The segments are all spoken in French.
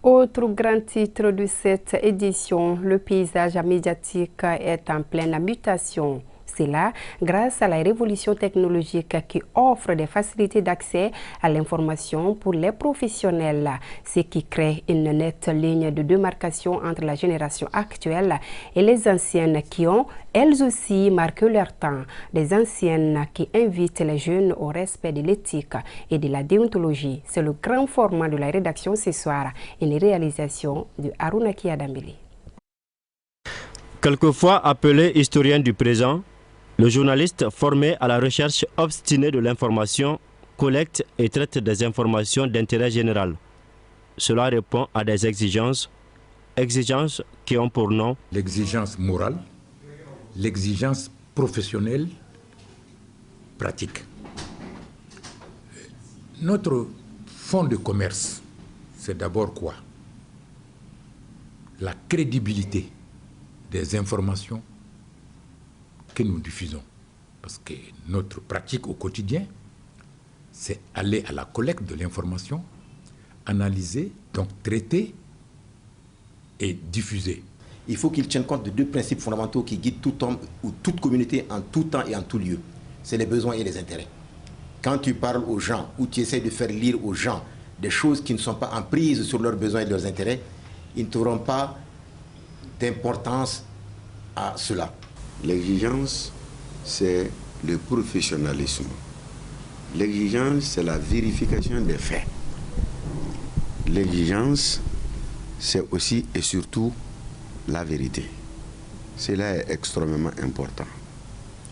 Autre grand titre de cette édition, le paysage médiatique est en pleine mutation. C'est là grâce à la révolution technologique qui offre des facilités d'accès à l'information pour les professionnels, ce qui crée une nette ligne de démarcation entre la génération actuelle et les anciennes qui ont, elles aussi, marqué leur temps. Des anciennes qui invitent les jeunes au respect de l'éthique et de la déontologie. C'est le grand format de la rédaction ce soir, une réalisation de Arunaki Adambili. Quelquefois appelé historien du présent, le journaliste formé à la recherche obstinée de l'information collecte et traite des informations d'intérêt général. Cela répond à des exigences qui ont pour nom l'exigence morale, l'exigence professionnelle, pratique. Notre fonds de commerce, c'est d'abord quoi? La crédibilité des informations que nous diffusons. Parce que notre pratique au quotidien, c'est aller à la collecte de l'information, analyser, donc traiter et diffuser. Il faut qu'il tienne compte de deux principes fondamentaux qui guident tout homme ou toute communauté en tout temps et en tout lieu. C'est les besoins et les intérêts. Quand tu parles aux gens ou tu essaies de faire lire aux gens des choses qui ne sont pas en prise sur leurs besoins et leurs intérêts, ils ne trouveront pas d'importance à cela. L'exigence, c'est le professionnalisme. L'exigence, c'est la vérification des faits. L'exigence, c'est aussi et surtout la vérité. Cela est extrêmement important.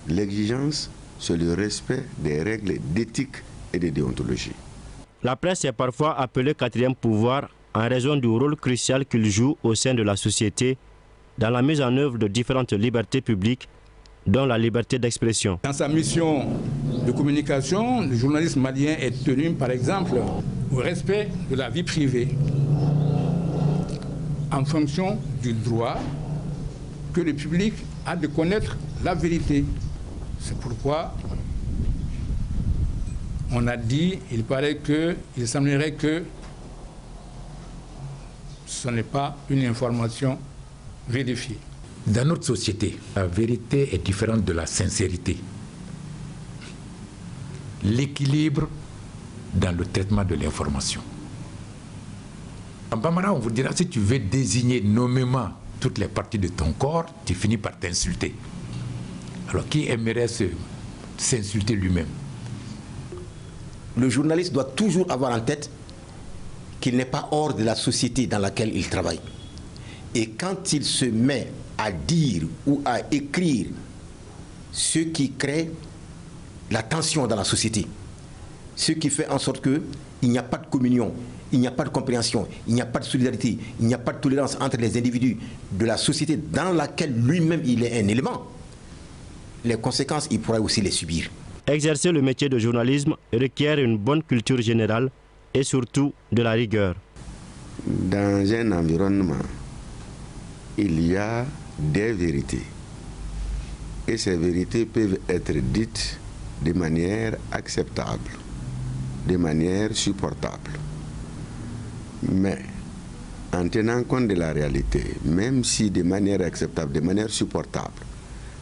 L'exigence, c'est le respect des règles d'éthique et de déontologie. La presse est parfois appelée quatrième pouvoir en raison du rôle crucial qu'il joue au sein de la société dans la mise en œuvre de différentes libertés publiques, dont la liberté d'expression. Dans sa mission de communication, le journaliste malien est tenu, par exemple, au respect de la vie privée, en fonction du droit que le public a de connaître la vérité. C'est pourquoi on a dit, il semblerait que ce n'est pas une information vérifiée. Dans notre société, la vérité est différente de la sincérité. L'équilibre dans le traitement de l'information. En Bambara, on vous dira, si tu veux désigner nommément toutes les parties de ton corps, tu finis par t'insulter. Alors qui aimerait s'insulter lui-même? Le journaliste doit toujours avoir en tête qu'il n'est pas hors de la société dans laquelle il travaille. Et quand il se met à dire ou à écrire ce qui crée la tension dans la société, ce qui fait en sorte qu'il n'y a pas de communion, il n'y a pas de compréhension, il n'y a pas de solidarité, il n'y a pas de tolérance entre les individus de la société dans laquelle lui-même il est un élément, les conséquences, il pourra aussi les subir. Exercer le métier de journalisme requiert une bonne culture générale et surtout de la rigueur. Dans un environnement, il y a des vérités. Et ces vérités peuvent être dites de manière acceptable, de manière supportable. Mais en tenant compte de la réalité, même si de manière acceptable, de manière supportable,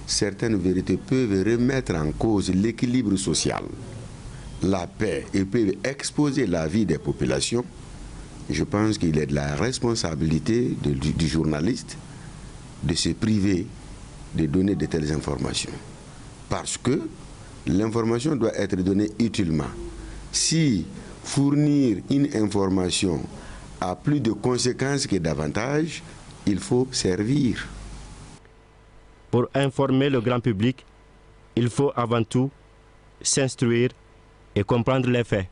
certaines vérités peuvent remettre en cause l'équilibre social, la paix et peuvent exposer la vie des populations, je pense qu'il est de la responsabilité du journaliste de se priver de donner de telles informations. Parce que l'information doit être donnée utilement. Si fournir une information a plus de conséquences que d'avantages, il faut servir. Pour informer le grand public, il faut avant tout s'instruire et comprendre les faits.